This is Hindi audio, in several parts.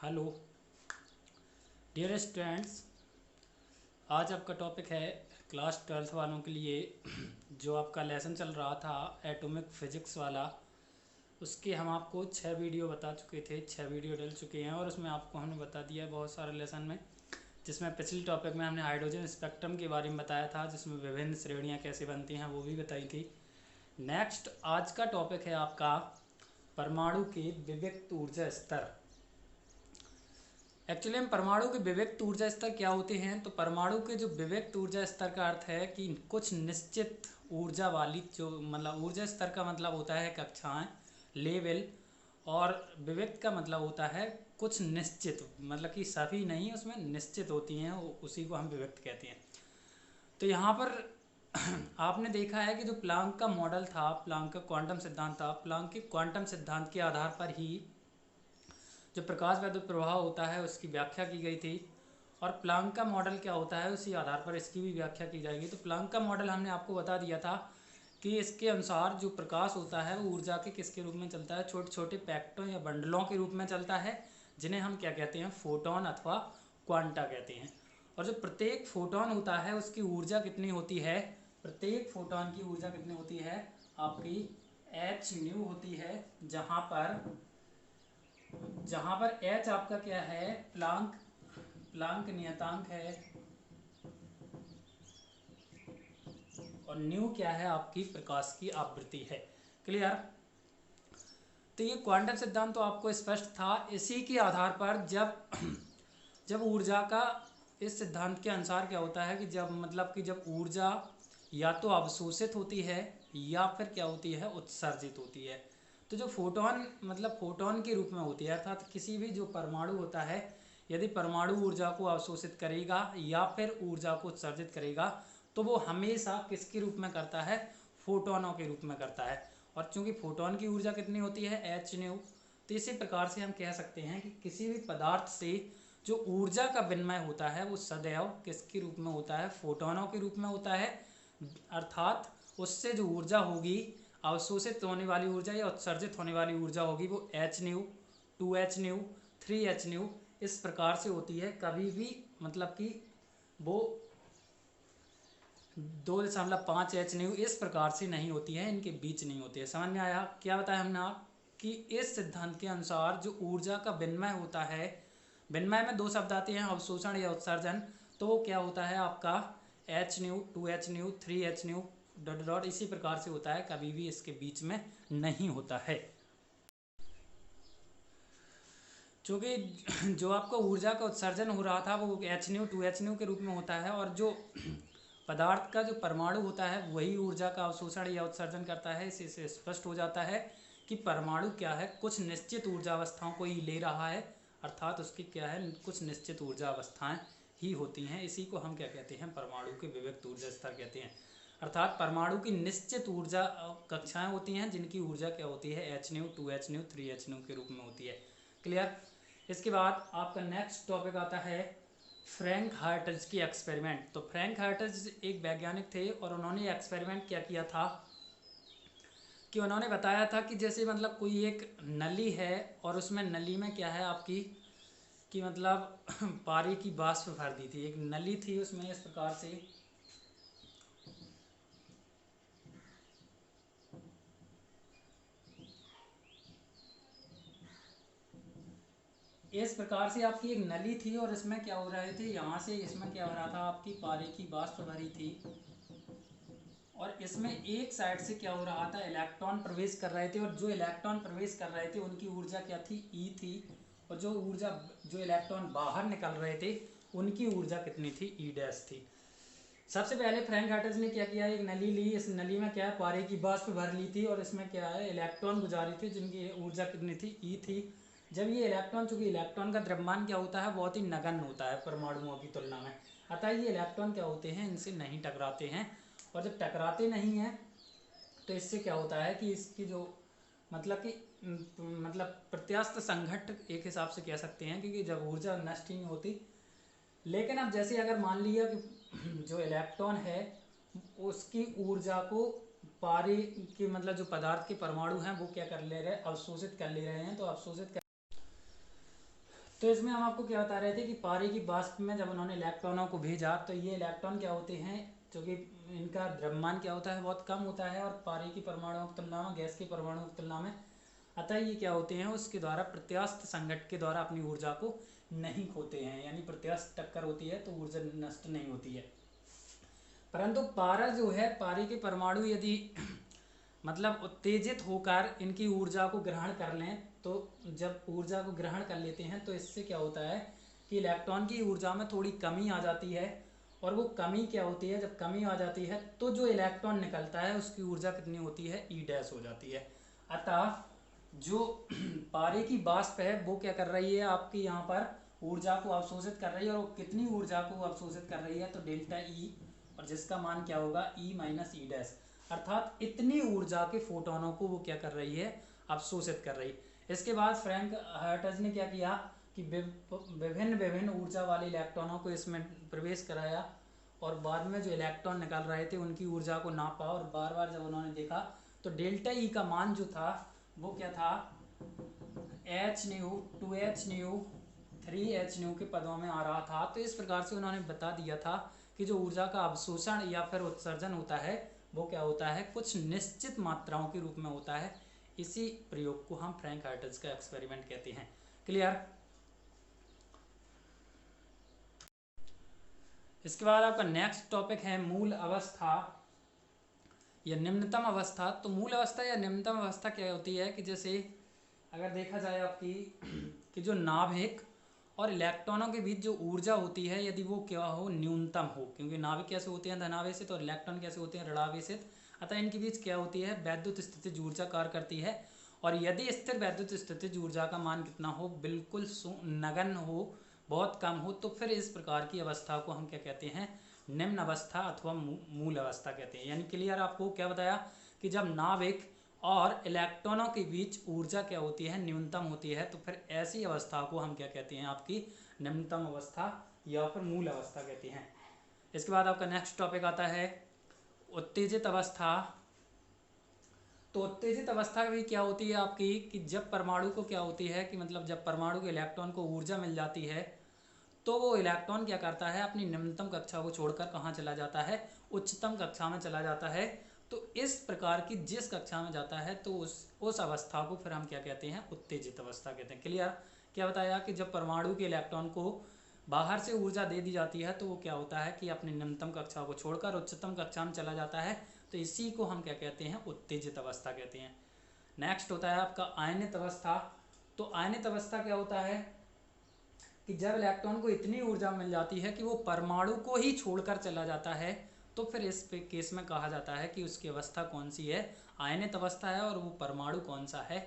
हेलो डियर स्टूडेंट्स, आज आपका टॉपिक है क्लास 12th वालों के लिए जो आपका लेसन चल रहा था एटॉमिक फिजिक्स वाला। उसके हम आपको 6 वीडियो बता चुके थे, 6 वीडियो डल चुके हैं और उसमें आपको हमने बता दिया बहुत सारे लेसन में, जिसमें पिछले टॉपिक में हमने हाइड्रोजन स्पेक्ट्रम के बारे में बताया था, जिसमें विभिन्न श्रेणियाँ कैसे बनती हैं वो भी बताई थी। नेक्स्ट आज का टॉपिक है आपका परमाणु के विविक्त ऊर्जा स्तर। एक्चुअली हम परमाणु के विविक्त ऊर्जा स्तर क्या होते हैं, तो परमाणु के जो विविक्त ऊर्जा स्तर का अर्थ है कि कुछ निश्चित ऊर्जा वाली जो ऊर्जा स्तर का मतलब होता है कक्षाएं, लेवल, और विविक्त का मतलब होता है कुछ निश्चित, कि सभी नहीं, उसमें निश्चित होती हैं, उसी को हम विविक्त कहते हैं। तो यहाँ पर आपने देखा है कि जो प्लांक का मॉडल था, प्लांक का क्वांटम सिद्धांत था, प्लांक के क्वांटम सिद्धांत के आधार पर ही जो प्रकाश वैद्युत प्रवाह होता है उसकी व्याख्या की गई थी। और प्लांक का मॉडल क्या होता है उसी आधार पर इसकी भी व्याख्या की जाएगी। तो प्लांक का मॉडल हमने आपको बता दिया था कि इसके अनुसार जो प्रकाश होता है वो ऊर्जा के किसके रूप में चलता है, छोटे छोटे पैकेटों या बंडलों के रूप में चलता है, जिन्हें हम क्या कहते हैं, फोटोन अथवा क्वांटा कहते हैं। और जो प्रत्येक फोटोन होता है उसकी ऊर्जा कितनी होती है, प्रत्येक फोटोन की ऊर्जा कितनी होती है आपकी एच न्यू होती है, जहां पर h आपका क्या है, प्लांक प्लांक नियतांक है, और न्यू क्या है आपकी प्रकाश की आवृत्ति है। क्लियर। तो ये क्वांटम सिद्धांत तो आपको स्पष्ट था। इसी के आधार पर जब ऊर्जा का, इस सिद्धांत के अनुसार क्या होता है कि जब ऊर्जा या तो अवशोषित होती है या फिर क्या होती है, उत्सर्जित होती है। तो जो फोटोन फोटोन के रूप में होती है, अर्थात किसी भी जो परमाणु होता है, यदि परमाणु ऊर्जा को अवशोषित करेगा या फिर ऊर्जा को उत्सर्जित करेगा तो वो हमेशा किसके रूप में करता है, फोटोनों के रूप में करता है। और चूंकि फोटोन की ऊर्जा कितनी होती है, एच न्यू, तो इसी प्रकार से हम कह सकते हैं कि किसी भी पदार्थ से जो ऊर्जा का विनिमय होता है वो सदैव किसके रूप में होता है, फोटोनों के रूप में होता है। अर्थात उससे जो ऊर्जा होगी, अवशोषित होने वाली ऊर्जा या उत्सर्जित होने वाली ऊर्जा होगी, वो H new, 2h new, 3h new इस प्रकार से होती है। कभी भी कि वो 2.5h न्यू इस प्रकार से नहीं होती है, इनके बीच नहीं होती है। समझ में आया क्या बताया हमने आप कि इस सिद्धांत के अनुसार जो ऊर्जा का विनिमय होता है, विनिमय में दो शब्द आते हैं, अवशोषण या उत्सर्जन, तो वो क्या होता है आपका H new, 2h new, 3h new dot dot इसी प्रकार से होता है, कभी भी इसके बीच में नहीं होता है। क्योंकि जो आपका ऊर्जा का उत्सर्जन हो रहा था वो एच न्यू, 2h न्यू के रूप में होता है, और जो पदार्थ का जो परमाणु होता है वही ऊर्जा का अवशोषण या उत्सर्जन करता है। इससे स्पष्ट हो जाता है कि परमाणु क्या है, कुछ निश्चित ऊर्जा अवस्थाओं को ही ले रहा है, अर्थात उसकी क्या है, कुछ निश्चित ऊर्जा अवस्थाएं ही होती हैं। इसी को हम क्या कहते हैं, परमाणु के विविक्त ऊर्जा स्तर कहते हैं। अर्थात परमाणु की निश्चित ऊर्जा कक्षाएं होती हैं जिनकी ऊर्जा क्या होती है, H new, 2h new, 3h new के रूप में होती है। क्लियर। इसके बाद आपका नेक्स्ट टॉपिक आता है फ्रैंक हार्टज की एक्सपेरिमेंट। तो फ्रैंक हार्टज एक वैज्ञानिक थे और उन्होंने एक्सपेरिमेंट क्या किया था कि उन्होंने बताया था कि जैसे कोई एक नली है और उसमें नली में क्या है आपकी कि पानी की वाष्प भर दी थी, एक नली थी उसमें इस प्रकार से, इस प्रकार से आपकी एक नली थी और इसमें क्या हो रहे थे, यहाँ से इसमें क्या हो रहा था आपकी पानी की वाष्प भरी थी, और इसमें एक साइड से क्या हो रहा था, इलेक्ट्रॉन प्रवेश कर रहे थे, और जो इलेक्ट्रॉन प्रवेश कर रहे थे उनकी ऊर्जा क्या थी, ई थी, और जो इलेक्ट्रॉन बाहर निकल रहे थे उनकी ऊर्जा कितनी थी, ई डैश थी। सबसे पहले फ्रैंक हार्टज ने क्या किया, एक नली ली, इस नली में क्या है, पारे की वाष्प भर ली थी और इसमें क्या है, इलेक्ट्रॉन गुजारी थी जिनकी ऊर्जा कितनी थी, ई थी। जब ये इलेक्ट्रॉन, चूंकि इलेक्ट्रॉन का द्रव्यमान क्या होता है, बहुत ही नगण्य होता है परमाणुओं की तुलना में, अतः ये इलेक्ट्रॉन क्या होते हैं, इनसे नहीं टकराते हैं, और जब टकराते नहीं हैं तो इससे क्या होता है कि इसकी जो कि प्रत्यास्थ संघट्ट एक हिसाब से कह सकते हैं, क्योंकि जब ऊर्जा नष्ट ही नहीं होती। लेकिन अब जैसे अगर मान लिया कि जो इलेक्ट्रॉन है उसकी ऊर्जा को पारे की जो पदार्थ के परमाणु हैं वो क्या कर ले रहे हैं, अवशोषित कर ले रहे हैं, तो तो इसमें हम आपको क्या बता रहे थे कि पारे की वाष्प में जब उन्होंने इलेक्ट्रॉनों को भेजा तो ये इलेक्ट्रॉन क्या होते हैं, क्योंकि इनका द्रव्यमान क्या होता है, बहुत कम होता है, और पारे की परमाणुओं की तुलना में, गैस की परमाणुओं की तुलना में, अतः ये क्या होते हैं, उसके द्वारा प्रत्यास्थ संघटन के द्वारा अपनी ऊर्जा को नहीं खोते हैं, यानी प्रत्यास्थ टक्कर होती है तो ऊर्जा नष्ट नहीं होती है। परंतु पारा जो है, पारे के परमाणु यदि मतलब उत्तेजित होकर इनकी ऊर्जा को ग्रहण कर लें, तो जब ऊर्जा को ग्रहण कर लेते हैं तो इससे क्या होता है कि इलेक्ट्रॉन की ऊर्जा में थोड़ी कमी आ जाती है, और वो कमी क्या होती है, जब कमी आ जाती है तो जो इलेक्ट्रॉन निकलता है उसकी ऊर्जा कितनी होती है, ई डैश हो जाती है। अतः जो पारे की वाष्प है वो क्या कर रही है, आपकी यहाँ पर ऊर्जा को अवशोषित कर रही है, और वो कितनी ऊर्जा को अवशोषित कर रही है, तो डेल्टा ई, और जिसका मान क्या होगा, ई माइनस ई डैश, अर्थात इतनी ऊर्जा के फोटोनों को वो क्या कर रही है, अवशोषित कर रही। इसके बाद फ्रैंक हर्ट्ज ने क्या किया कि विभिन्न विभिन्न ऊर्जा वाले इलेक्ट्रॉनों को इसमें प्रवेश कराया, और बाद में जो इलेक्ट्रॉन निकल रहे थे उनकी ऊर्जा को नापा, और बार बार जब उन्होंने देखा तो डेल्टा ई का मान जो था वो क्या था, H new, 2h new, 3h new के पदों में आ रहा था। तो इस प्रकार से उन्होंने बता दिया था कि जो ऊर्जा का अवशोषण या फिर उत्सर्जन होता है वो क्या होता है, कुछ निश्चित मात्राओं के रूप में होता है। इसी प्रयोग को हम फ्रैंक हर्ट्ज का एक्सपेरिमेंट कहते हैं। क्लियर। इसके बाद आपका नेक्स्ट टॉपिक है मूल अवस्था या निम्नतम अवस्था। तो मूल अवस्था या निम्नतम अवस्था क्या होती है कि जैसे अगर देखा जाए आपकी कि जो नाभिक और इलेक्ट्रॉनों के बीच जो ऊर्जा होती है यदि वो क्या हो, न्यूनतम हो, क्योंकि नाभिक कैसे होते हैं, धनावेशित, और इलेक्ट्रॉन कैसे होते हैं, ऋणावेशित, अतः इनके बीच क्या होती है, वैद्युत स्थितिज ऊर्जा कार्य करती है। और यदि स्थिर वैद्युत स्थितिज ऊर्जा का मान कितना हो, बिल्कुल नगण्य हो, बहुत कम हो, तो फिर इस प्रकार की अवस्था को हम क्या कहते हैं, निम्न अवस्था अथवा मूल अवस्था कहते हैं। यानी क्लियर। आपको क्या बताया कि जब नाभिक और इलेक्ट्रॉनों के बीच ऊर्जा क्या होती है, न्यूनतम होती है, तो फिर ऐसी अवस्था को हम क्या कहते हैं, आपकी निम्नतम अवस्था या फिर मूल अवस्था कहते हैं। इसके बाद आपका नेक्स्ट टॉपिक आता है उत्तेजित अवस्था। तो उत्तेजित अवस्था भी क्या होती है आपकी कि जब परमाणु को क्या होती है कि मतलब जब परमाणु के इलेक्ट्रॉन को ऊर्जा मिल जाती है तो वो इलेक्ट्रॉन क्या करता है, अपनी निम्नतम कक्षा को छोड़कर कहाँ चला जाता है, उच्चतम कक्षा में चला जाता है। तो इस प्रकार की जिस कक्षा में जाता है तो उस अवस्था को फिर हम क्या कहते हैं, उत्तेजित अवस्था कहते हैं। क्लियर। क्या बताया कि जब परमाणु के इलेक्ट्रॉन को बाहर से ऊर्जा दे दी जाती है तो वो क्या होता है कि अपनी निम्नतम कक्षा को छोड़कर उच्चतम कक्षा में चला जाता है, तो इसी को हम क्या कहते हैं, उत्तेजित अवस्था कहते हैं। नेक्स्ट होता है आपका आयनित अवस्था। तो आयनित अवस्था क्या होता है कि जब इलेक्ट्रॉन को इतनी ऊर्जा मिल जाती है कि वो परमाणु को ही छोड़कर चला जाता है, तो फिर इस केस में कहा जाता है कि उसकी अवस्था कौन सी है, आयनित अवस्था है, और वो परमाणु कौन सा है,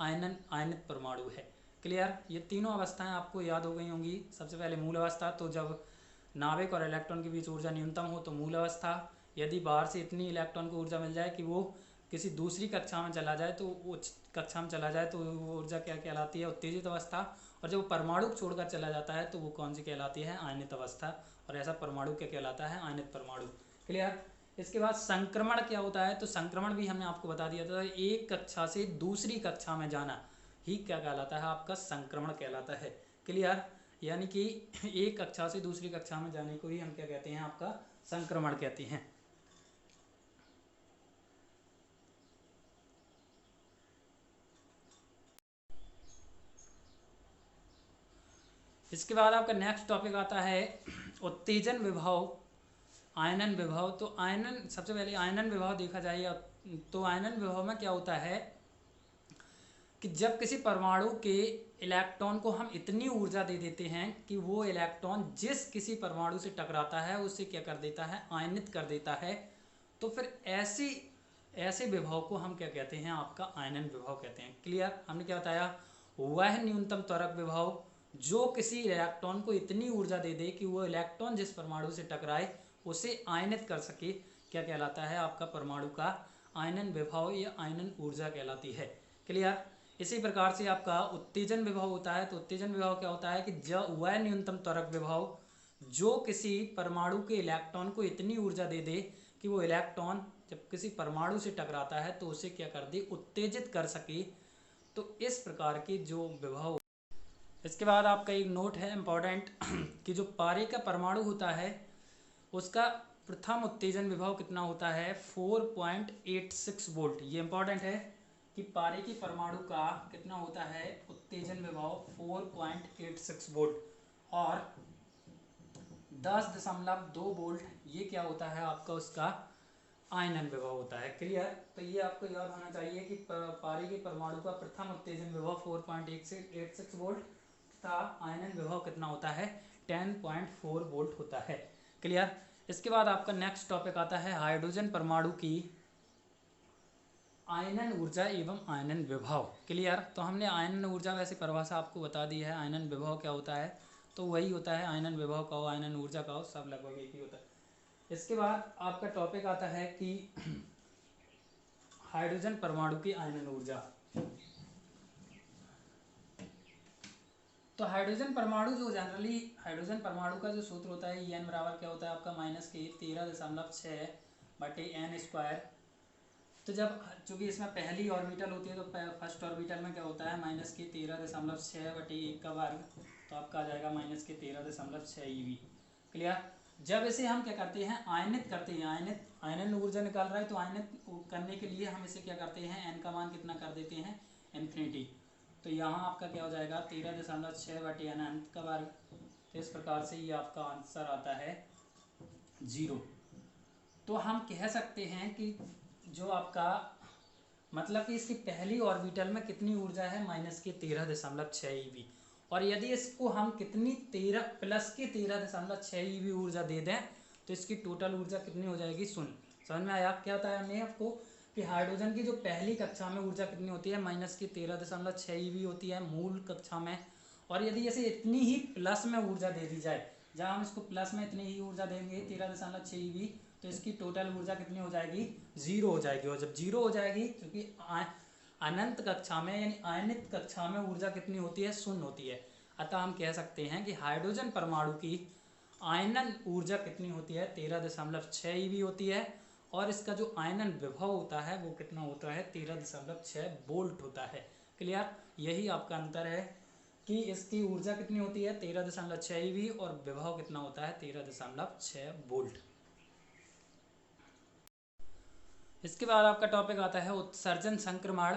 आयनित परमाणु है। क्लियर। ये तीनों अवस्थाएं आपको याद हो गई होंगी। सबसे पहले मूल अवस्था, तो जब नाभिक और इलेक्ट्रॉन के बीच ऊर्जा न्यूनतम हो तो मूल अवस्था। यदि बाहर से इतनी इलेक्ट्रॉन को ऊर्जा मिल जाए कि वो किसी दूसरी कक्षा में चला जाए, तो उच्च कक्षा में चला जाए, तो वो ऊर्जा क्या कहलाती है, उत्तेजित अवस्था। और जब परमाणु छोड़कर चला जाता है तो वो कौन सी कहलाती है, आयनित अवस्था। और ऐसा परमाणु क्या कहलाता है, आयनित परमाणु। क्लियर। इसके बाद संक्रमण क्या होता है। तो संक्रमण भी हमने आपको बता दिया था, एक कक्षा से दूसरी कक्षा में जाना ही क्या कहलाता है, आपका संक्रमण कहलाता है। क्लियर। यानी कि एक कक्षा से दूसरी कक्षा में जाने को ही हम क्या कहते हैं, आपका संक्रमण कहते हैं। इसके बाद आपका नेक्स्ट टॉपिक आता है उत्तेजन विभव, आयनन विभव। तो आयनन, सबसे पहले आयनन विभव देखा जाए तो आयनन विभव में क्या होता है कि जब किसी परमाणु के इलेक्ट्रॉन को हम इतनी ऊर्जा दे देते हैं कि वो इलेक्ट्रॉन जिस किसी परमाणु से टकराता है उसे क्या कर देता है, आयनित कर देता है, तो फिर ऐसे विभव को हम क्या कहते हैं, आपका आयनन विभव कहते हैं। क्लियर। हमने क्या बताया, वह न्यूनतम त्वरक विभव जो किसी इलेक्ट्रॉन को इतनी ऊर्जा दे दे कि वो इलेक्ट्रॉन जिस परमाणु से टकराए उसे आयनित कर सके, क्या कहलाता है, आपका परमाणु का आयनन विभव या आयनन ऊर्जा कहलाती है। क्लियर। इसी प्रकार से आपका उत्तेजन विभव होता है। तो उत्तेजन विभव क्या होता है कि जब वह न्यूनतम त्वरक विभव जो किसी परमाणु के इलेक्ट्रॉन को इतनी ऊर्जा दे दे कि वो इलेक्ट्रॉन जब किसी परमाणु से टकराता है तो उसे क्या कर दे, उत्तेजित कर सके। तो इस प्रकार के जो विभव इसके बाद आपका एक नोट है इम्पॉर्टेंट कि जो पारे का परमाणु होता है उसका प्रथम उत्तेजन विभव कितना होता है 4.86 वोल्ट। ये इंपॉर्टेंट है कि पारे की परमाणु का कितना होता है उत्तेजन विभव 4.86 वोल्ट और 10.2 वोल्ट ये क्या होता है आपका उसका आयनन विभव होता है। क्लियर। तो ये आपको याद होना चाहिए कि पारे के परमाणु का प्रथम उत्तेजन विभव 4.86 वोल्ट तथा आयनन विभव कितना होता है 10.4 वोल्ट होता है। क्लियर। इसके बाद आपका नेक्स्ट टॉपिक आता है हाइड्रोजन परमाणु की आयनन ऊर्जा एवं आयनन विभव। क्लियर। तो हमने आयनन ऊर्जा वैसे परिभाषा आपको बता दी है, आयनन विभव क्या होता है तो वही होता है, आयनन विभव का हो आयनन ऊर्जा का हो सब लगभग एक ही होता है। इसके बाद आपका टॉपिक आता है कि हाइड्रोजन परमाणु की आयनन ऊर्जा। तो हाइड्रोजन परमाणु जो जनरली हाइड्रोजन परमाणु का जो सूत्र होता है एन बराबर क्या होता है आपका -13.6/n²। तो जब चूंकि इसमें पहली ऑर्बिटल होती है तो फर्स्ट ऑर्बिटल में क्या होता है -13.6/1 तो आपका आ जाएगा -13.6 eV। क्लियर। जब इसे हम क्या करते हैं आयनित करते हैं, आयनन ऊर्जा निकाल रहा है तो आयनित करने के लिए हम इसे क्या करते हैं n का मान कितना कर देते हैं इन्फिनिटी। तो यहाँ आपका क्या हो जाएगा 13.6/n²। तो इस प्रकार से ये आपका आंसर आता है 0। तो हम कह सकते हैं कि जो आपका मतलब कि इसकी पहली ऑर्बिटल में कितनी ऊर्जा है -13.6 eV और यदि इसको हम कितनी 13.6 eV ऊर्जा दे दें तो इसकी टोटल ऊर्जा कितनी हो जाएगी शून्य। समझ में आया क्या बताया हमने आपको कि हाइड्रोजन की जो पहली कक्षा में ऊर्जा कितनी होती है -13.6 eV होती है मूल कक्षा में, और यदि इसे इतनी ही प्लस में ऊर्जा दे दी जाए, जहाँ हम इसको प्लस में इतनी ही ऊर्जा देंगे 13.6 eV तो इसकी टोटल ऊर्जा कितनी हो जाएगी 0 हो जाएगी। और जब 0 हो जाएगी क्योंकि अनंत कक्षा में यानी आयनित कक्षा में ऊर्जा कितनी होती है शून्य होती है, अतः हम कह सकते हैं कि हाइड्रोजन परमाणु की आयनन ऊर्जा कितनी होती है 13.6 eV होती है और इसका जो आयनन विभव होता है वो कितना होता है 13.6 वोल्ट होता है। क्लियर। यही आपका अंतर है कि इसकी ऊर्जा कितनी होती है 13.6 eV और विभव कितना होता है 13.6 वोल्ट। इसके बाद आपका टॉपिक आता है उत्सर्जन संक्रमण।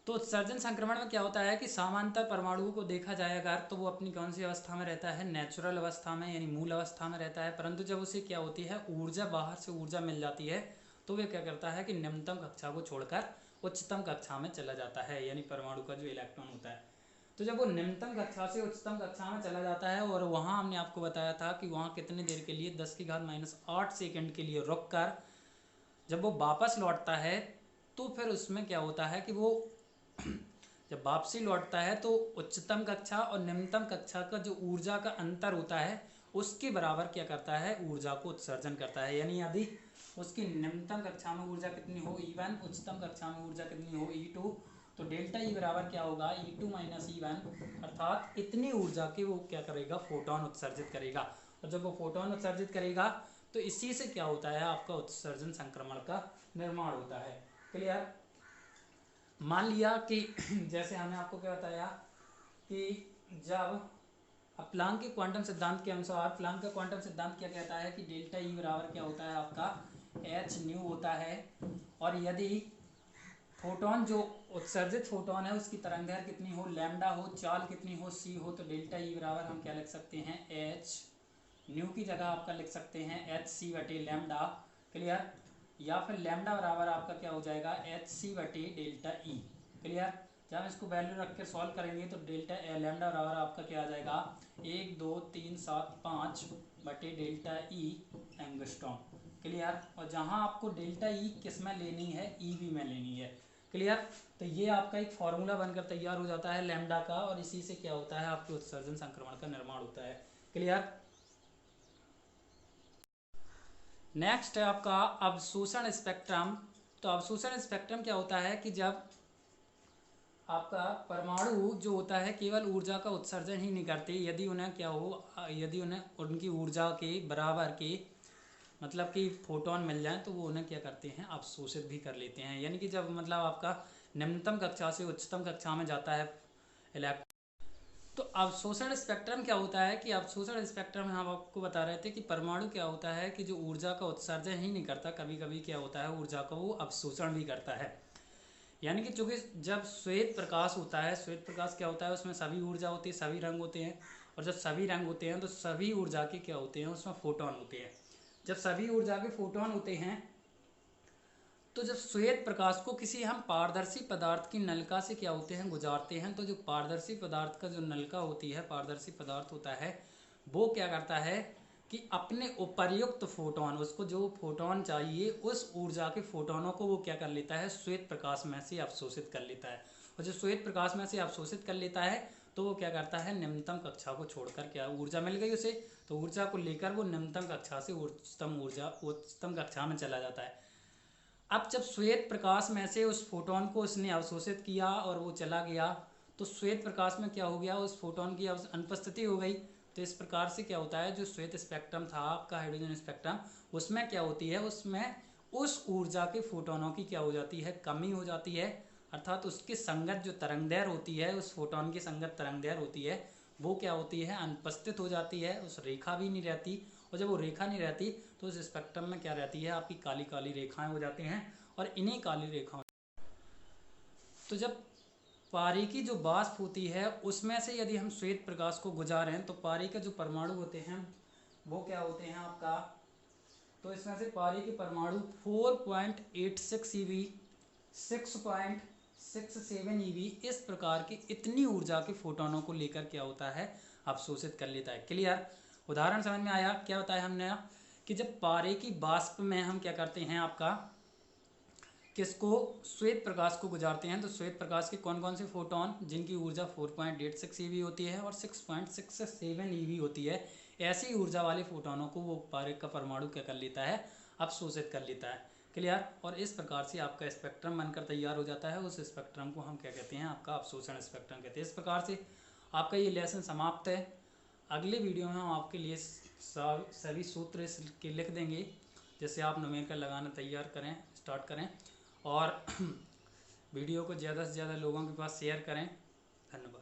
तो उत्सर्जन संक्रमण में क्या होता है कि समानांतर परमाणुओं को देखा जाए अगर तो वो अपनी कौन सी अवस्था में रहता है नेचुरल अवस्था में यानी मूल अवस्था में रहता है, परंतु जब उसे क्या होती है ऊर्जा बाहर से ऊर्जा मिल जाती है तो वे क्या करता है कि निम्नतम कक्षा को छोड़कर उच्चतम कक्षा में चला जाता है, यानी परमाणु का जो इलेक्ट्रॉन होता है। तो जब वो निम्नतम कक्षा से उच्चतम कक्षा में चला जाता है और वहाँ हमने आपको बताया था कि वहाँ कितनी देर के लिए 10⁻⁸ सेकेंड के लिए रुक कर जब वो वापस लौटता है तो फिर उसमें क्या होता है कि वो जब वापसी लौटता है तो उच्चतम कक्षा और निम्नतम कक्षा का जो ऊर्जा का अंतर होता है उसके बराबर क्या करता है ऊर्जा को उत्सर्जन करता है। यानी यदि उसकी निम्नतम कक्षा में ऊर्जा कितनी हो E1, उच्चतम कक्षा में ऊर्जा कितनी हो E2, तो डेल्टा E बराबर क्या होगा E2 - E1 अर्थात इतनी ऊर्जा की वो क्या करेगा फोटोन उत्सर्जित करेगा। और जब वो फोटोन उत्सर्जित करेगा तो इसी से क्या होता है आपका उत्सर्जन संक्रमण का निर्माण होता है। क्लियर। मान लिया कि जैसे हमने आपको क्या बताया कि जब प्लांक के क्वांटम सिद्धांत के अनुसार प्लांक का क्वांटम सिद्धांत क्या कहता है कि डेल्टा E बराबर क्या होता है आपका h न्यू होता है, और यदि फोटोन जो उत्सर्जित फोटोन है उसकी तरंगदैर्घ्य कितनी हो लैम्डा हो, चाल कितनी हो c हो, तो डेल्टा E बराबर हम क्या लिख सकते हैं h न्यू की जगह आपका लिख सकते हैं hc/लैम्डा। क्लियर। या फिर लैम्डा बराबर आपका क्या हो जाएगा hc/डेल्टा E। क्लियर। जब हम इसको वैल्यू रख के सॉल्व करेंगे तो डेल्टा लैम्डा बराबर आपका क्या आ जाएगा 1 2 3 7 5/डेल्टा E एंगस्ट्रॉम। क्लियर। और जहां आपको डेल्टा E किस में लेनी है EV में लेनी है। क्लियर। तो ये आपका एक फॉर्मूला बनकर तैयार हो जाता है लैम्डा का, और इसी से क्या होता है आपके उत्सर्जन संक्रमण का निर्माण होता है। क्लियर। नेक्स्ट है आपका अवशोषण स्पेक्ट्रम। तो अवशोषण स्पेक्ट्रम क्या होता है कि जब आपका परमाणु जो होता है केवल ऊर्जा का उत्सर्जन ही नहीं करते, यदि उन्हें क्या हो यदि उन्हें उनकी ऊर्जा के बराबर के मतलब कि फोटोन मिल जाए तो वो उन्हें क्या करते हैं अवशोषित भी कर लेते हैं। यानी कि जब मतलब आपका निम्नतम कक्षा से उच्चतम कक्षा में जाता है इलेक्ट्रॉन तो अवशोषण स्पेक्ट्रम क्या होता है कि अवशोषण स्पेक्ट्रम हम आपको बता रहे थे कि परमाणु क्या होता है कि जो ऊर्जा का उत्सर्जन ही नहीं करता, कभी कभी क्या होता है ऊर्जा का वो अवशोषण भी करता है। यानी कि चूंकि जब श्वेत प्रकाश होता है, श्वेत प्रकाश क्या होता है उसमें सभी ऊर्जा होती है, सभी रंग होते हैं, और जब सभी रंग होते हैं तो सभी ऊर्जा के क्या होते हैं उसमें फोटोन होते हैं। जब सभी ऊर्जा के फोटोन होते हैं तो जब श्वेत प्रकाश को किसी हम पारदर्शी पदार्थ की नलिका से क्या होते हैं गुजारते हैं, तो जो पारदर्शी पदार्थ का जो नलिका होती है, पारदर्शी पदार्थ होता है, वो क्या करता है कि अपने उपर्युक्त फोटोन, उसको जो फोटोन चाहिए उस ऊर्जा के फोटोनों को वो क्या कर लेता है श्वेत प्रकाश में से अवशोषित कर लेता है। और जो श्वेत प्रकाश में से अवशोषित कर लेता है तो वो क्या करता है निम्नतम कक्षा को छोड़कर, क्या ऊर्जा मिल गई उसे, तो ऊर्जा को लेकर वो निम्नतम कक्षा से उच्चतम कक्षा में चला जाता है। अब जब श्वेत प्रकाश में से उस फोटोन को उसने अवशोषित किया और वो चला गया, तो श्वेत प्रकाश में क्या हो गया, उस फोटोन की अनुपस्थिति हो गई। तो इस प्रकार से क्या होता है जो श्वेत स्पेक्ट्रम था आपका हाइड्रोजन स्पेक्ट्रम, उसमें क्या होती है, उसमें उस ऊर्जा के फोटोनों की क्या हो जाती है कमी हो जाती है, अर्थात उसकी संगत जो तरंगदैर्घ्य होती है, उस फोटोन की संगत तरंगदैर्घ्य होती है वो क्या होती है अनुपस्थित हो जाती है, उस रेखा भी नहीं रहती। और जब वो रेखा नहीं रहती तो उस स्पेक्ट्रम में क्या रहती है आपकी काली काली रेखाएं हो जाती हैं। और इन्हीं काली रेखाओं, तो जब पारी की जो वाष्प होती है उसमें से यदि हम श्वेत प्रकाश को गुजारें तो पारी के जो परमाणु होते हैं वो क्या होते हैं आपका, तो इसमें से पारी के परमाणु 4.86 ईवी, 6.67 ईवी, इस प्रकार की इतनी ऊर्जा के फोटोनों को लेकर क्या होता है अवशोषित कर लेता है। क्लियर, उदाहरण समझ में आया। क्या बताया हमने कि जब पारे की वाष्प में हम क्या करते हैं आपका किसको श्वेत प्रकाश को गुजारते हैं, तो श्वेत प्रकाश के कौन कौन से फोटोन जिनकी ऊर्जा 4.86 ईवी होती है और 6.67 ईवी होती है, ऐसी ऊर्जा वाले फोटोनों को वो पारे का परमाणु क्या कर लेता है अवशोषित कर लेता है। क्लियर, और इस प्रकार से आपका स्पेक्ट्रम बनकर तैयार हो जाता है। उस स्पेक्ट्रम को हम क्या कहते हैं आपका अवशोषण स्पेक्ट्रम कहते हैं। इस प्रकार से आपका ये लेसन समाप्त है। अगले वीडियो में हम आपके लिए सभी सूत्र के लिख देंगे, जैसे आप न्यूमेरिकल लगाना तैयार करें, स्टार्ट करें, और वीडियो को ज़्यादा से ज़्यादा लोगों के पास शेयर करें। धन्यवाद।